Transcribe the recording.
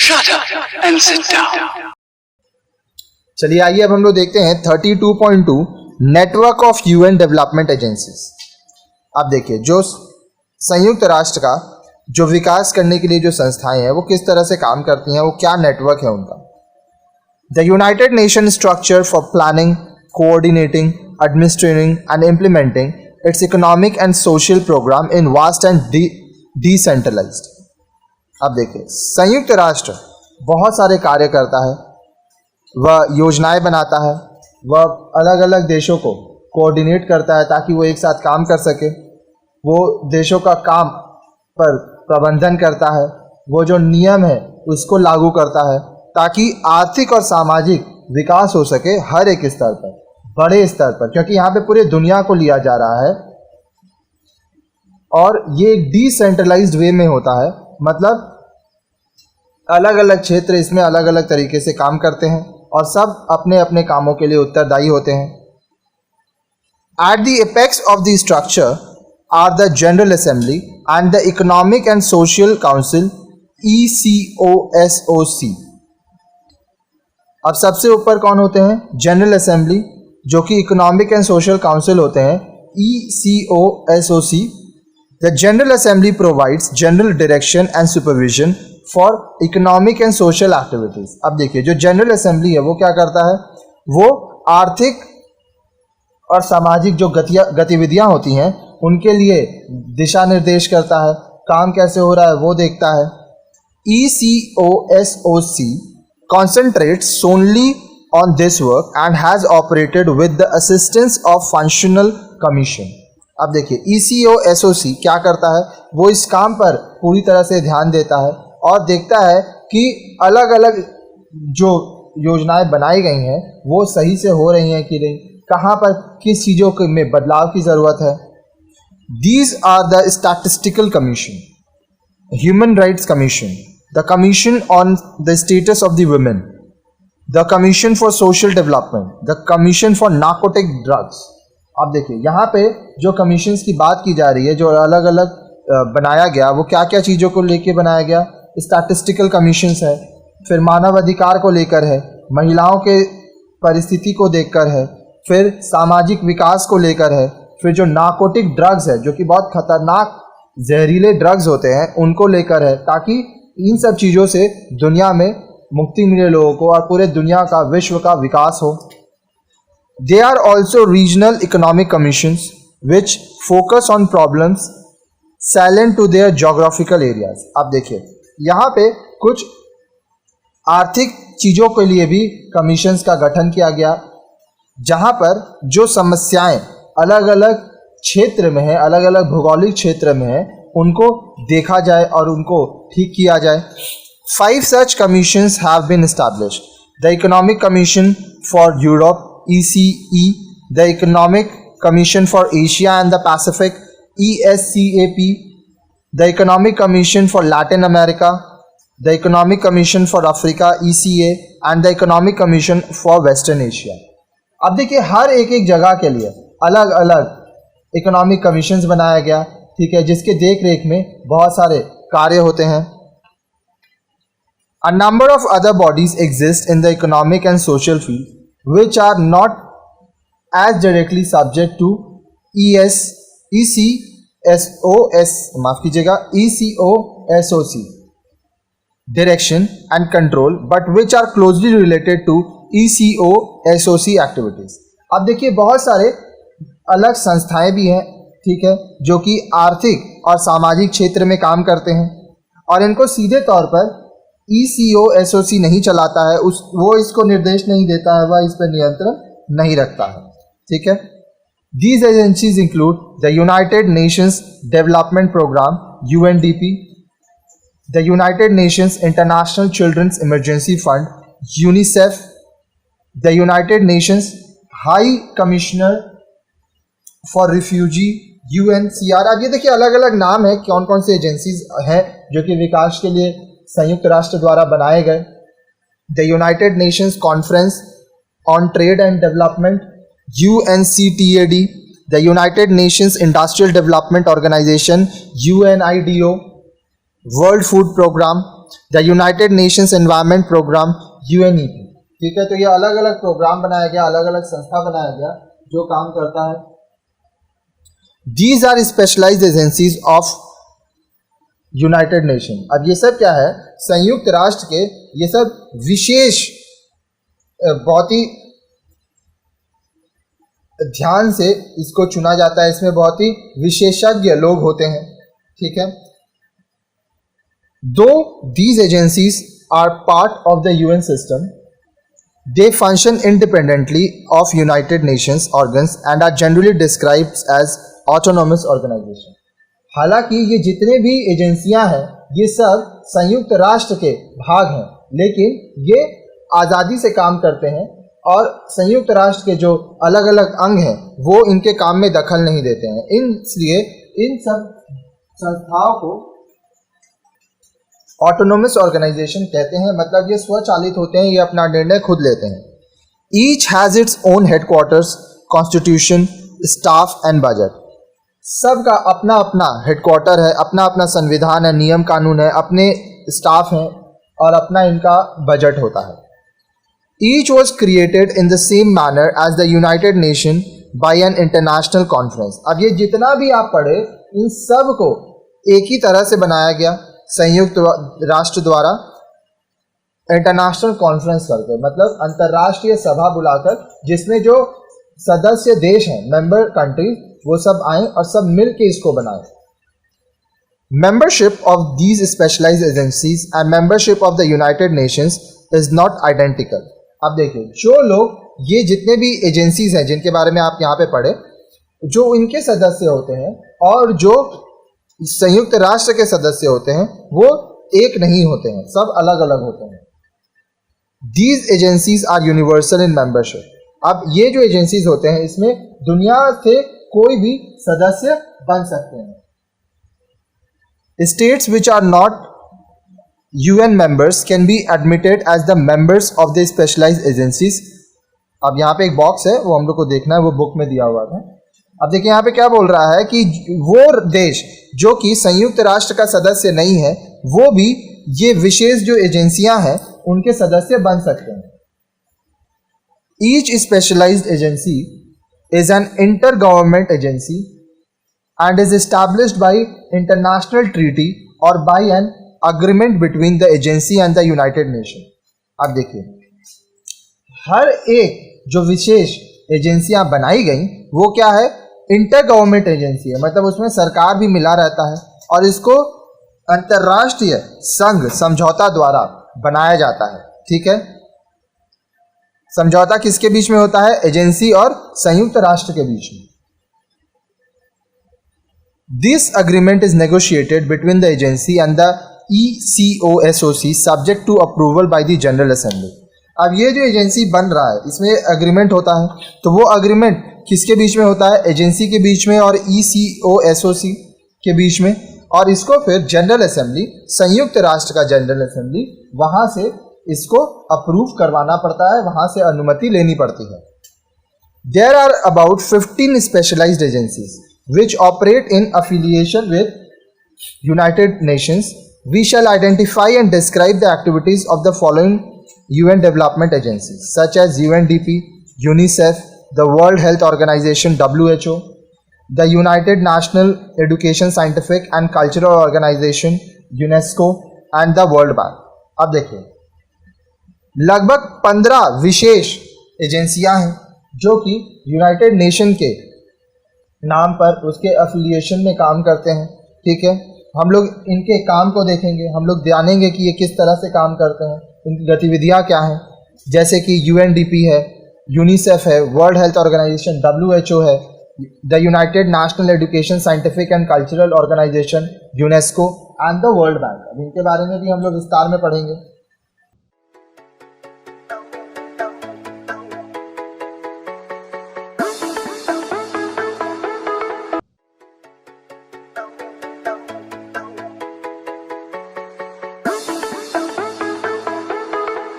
Shut up and sit down. चलिए आइए अब हम लोग देखते हैं 32.2 network of UN development agencies. अब देखिए जो संयुक्त राष्ट्र का जो विकास करने के लिए जो संस्थाएं हैं वो किस तरह से काम करती हैं, वो क्या नेटवर्क है उनका। The United Nation structure for planning, coordinating, administrating and implementing its economic and social program in vast and decentralized. अब देखिए संयुक्त राष्ट्र बहुत सारे कार्य करता है, वह योजनाएं बनाता है, वह अलग अलग देशों को कोऑर्डिनेट करता है ताकि वो एक साथ काम कर सके, वो देशों का काम पर प्रबंधन करता है, वो जो नियम है उसको लागू करता है ताकि आर्थिक और सामाजिक विकास हो सके हर एक स्तर पर, बड़े स्तर पर, क्योंकि यहाँ पे पूरे दुनिया को लिया जा रहा है और ये डिसेंट्रलाइज्ड वे में होता है। मतलब अलग अलग क्षेत्र इसमें अलग अलग तरीके से काम करते हैं और सब अपने अपने कामों के लिए उत्तरदायी होते हैं। At the apex of the structure are the general assembly and the economic and social council ECOSOC। अब सबसे ऊपर कौन होते हैं? जनरल असेंबली, जो कि इकोनॉमिक एंड सोशल काउंसिल होते हैं, ECOSOC। The general assembly provides general direction and supervision for economic and social activities. अब देखिए जो जनरल असेंबली है वो क्या करता है, वो आर्थिक और सामाजिक जो गतिविधियां होती हैं उनके लिए दिशा निर्देश करता है, काम कैसे हो रहा है वो देखता है। ECOSOC concentrates solely on this work and has operated with the assistance of functional commission। अब देखिए ECOSOC क्या करता है, वो इस काम पर पूरी तरह से ध्यान देता है और देखता है कि अलग अलग जो योजनाएं बनाई गई हैं वो सही से हो रही हैं कि नहीं, कहाँ पर किस चीज़ों में बदलाव की ज़रूरत है। These are the Statistical Commission, Human Rights Commission, the Commission on the Status of the Women, the Commission for Social Development, the Commission for Narcotic Drugs। अब देखिए यहाँ पे जो कमीशंस की बात की जा रही है, जो अलग अलग बनाया गया, वो क्या क्या चीज़ों को लेके बनाया गया। स्टैटिस्टिकल कमीशंस है, फिर मानव अधिकार को लेकर है, महिलाओं के परिस्थिति को देखकर है, फिर सामाजिक विकास को लेकर है, फिर जो नार्कोटिक ड्रग्स है जो कि बहुत खतरनाक जहरीले ड्रग्स होते हैं उनको लेकर है, ताकि इन सब चीज़ों से दुनिया में मुक्ति मिले लोगों को और पूरे दुनिया का, विश्व का विकास हो। They are also regional economic commissions which focus on problems salient to their geographical areas. अब देखिए यहाँ पे कुछ आर्थिक चीज़ों के लिए भी कमीशंस का गठन किया गया, जहाँ पर जो समस्याएं अलग अलग क्षेत्र में है, अलग अलग भौगोलिक क्षेत्र में है, उनको देखा जाए और उनको ठीक किया जाए। 5 such commissions have been established: the Economic Commission for Europe (ECE), the Economic Commission for Asia and the Pacific (ESCAP), the Economic Commission for Latin America, the Economic Commission for Africa (ECA), and the Economic Commission for Western Asia। अब देखिए हर एक जगह के लिए अलग अलग economic commissions बनाया गया, ठीक है, जिसके देख रेख में बहुत सारे कार्य होते हैं। A number of other bodies exist in the economic and social field which are not as directly subject to ECOSOC direction and control, but which are closely related to ECOSOC activities। अब देखिए बहुत सारे अलग संस्थाएं भी हैं, ठीक है, जो कि आर्थिक और सामाजिक क्षेत्र में काम करते हैं और इनको सीधे तौर पर ECOSOC नहीं चलाता है, वो इसको निर्देश नहीं देता है, वह इस पर नियंत्रण नहीं रखता है, ठीक है। These agencies include the United Nations Development Program (UNDP), the United Nations International Children's Emergency Fund (UNICEF), the United Nations High Commissioner for Refugee UNHCR। अब ये देखिए अलग अलग नाम है, कौन कौन सी एजेंसीज हैं जो कि विकास के लिए संयुक्त राष्ट्र द्वारा बनाए गए। The United Nations conference on trade and development UNCTAD, the United Nations industrial development organization UNIDO, world food program the United Nations environment program UNEP। ठीक है, तो ये अलग अलग प्रोग्राम बनाया गया, अलग अलग संस्था बनाया गया जो काम करता है। These are specialized agencies of United Nation. अब ये सब क्या है, संयुक्त राष्ट्र के ये सब विशेष बहुत ही ध्यान से इसको चुना जाता है, इसमें बहुत ही विशेषज्ञ लोग होते हैं। ठीक है, though these agencies are part of the UN system, they function independently of United Nations organs and are generally described as autonomous organization। हालांकि ये जितने भी एजेंसियां हैं ये सब संयुक्त राष्ट्र के भाग हैं, लेकिन ये आज़ादी से काम करते हैं और संयुक्त राष्ट्र के जो अलग अलग अंग हैं वो इनके काम में दखल नहीं देते हैं। इसलिए इन सब संस्थाओं को ऑटोनोमस ऑर्गेनाइजेशन कहते हैं, मतलब ये स्वचालित होते हैं, ये अपना निर्णय खुद लेते हैं। Each has its own headquarters, constitution, staff and budget. सबका अपना अपना हेडक्वार्टर है, अपना अपना संविधान है, नियम कानून है, अपने स्टाफ हैं और अपना इनका बजट होता है। Each was created in the same manner as the United Nation by an international conference. अब ये जितना भी आप पढ़े इन सब को एक ही तरह से बनाया गया संयुक्त राष्ट्र द्वारा इंटरनेशनल कॉन्फ्रेंस करके, मतलब अंतर्राष्ट्रीय सभा बुलाकर, जिसमें जो सदस्य देश हैं, मेंबर कंट्रीज, वो सब आए और सब मिल के इसको बनाए। Membership of these specialized agencies and membership of the United Nations is not identical. अब देखिए, जो लोग ये जितने भी एजेंसीज हैं जिनके बारे में आप यहाँ पे पढ़े, जो इनके सदस्य होते हैं और जो संयुक्त राष्ट्र के सदस्य होते हैं वो एक नहीं होते हैं, सब अलग अलग होते हैं। These agencies are universal in membership. अब ये जो एजेंसीज होते हैं इसमें दुनिया से कोई भी सदस्य बन सकते हैं। States which are not UN members can be admitted as the members of the specialized agencies। अब यहाँ पे एक बॉक्स है, वो हम लोग को देखना है, वो बुक में दिया हुआ था। अब देखिए यहाँ पे क्या बोल रहा है कि वो देश जो कि संयुक्त राष्ट्र का सदस्य नहीं है वो भी ये विशेष जो एजेंसियां हैं उनके सदस्य बन सकते हैं। Each specialised agency is an inter government agency and is established by international treaty और by an agreement between the agency and the United Nation. अब देखिए, हर एक जो विशेष एजेंसियां बनाई गई वो क्या है, इंटर गवर्नमेंट एजेंसी है, मतलब उसमें सरकार भी मिला रहता है और इसको अंतर्राष्ट्रीय संघ समझौता द्वारा बनाया जाता है। ठीक है, समझौता किसके बीच में होता है, एजेंसी और संयुक्त राष्ट्र के बीच में। This agreement is negotiated between the agency and the ECOSOC subject to approval by the general assembly. अब ये जो एजेंसी बन रहा है इसमें अग्रीमेंट होता है, तो वो अग्रीमेंट किसके बीच में होता है, एजेंसी के बीच में और ECOSOC के बीच में, और इसको फिर जनरल असेंबली, संयुक्त राष्ट्र का जनरल असेंबली, वहाँ से इसको अप्रूव करवाना पड़ता है, वहाँ से अनुमति लेनी पड़ती है। There are about 15 specialized agencies which operate in affiliation with United Nations. We shall identify and describe the activities of the following UN development agencies such as UNDP, UNICEF, the World Health Organization WHO, the United National Education Scientific and Cultural Organization UNESCO and the World Bank। अब देखिए, लगभग 15 विशेष एजेंसियां हैं जो कि United nation के नाम पर उसके एफिलिएशन में काम करते हैं। ठीक है, हम लोग इनके काम को देखेंगे, हम लोग जानेंगे कि ये किस तरह से काम करते हैं, इनकी गतिविधियाँ क्या हैं, जैसे कि UNDP है, यूनिसेफ है, वर्ल्ड हेल्थ ऑर्गेनाइजेशन WHO है, the United National education scientific and cultural organization UNESCO and the world bank. अब इनके बारे में भी हम लोग विस्तार में पढ़ेंगे।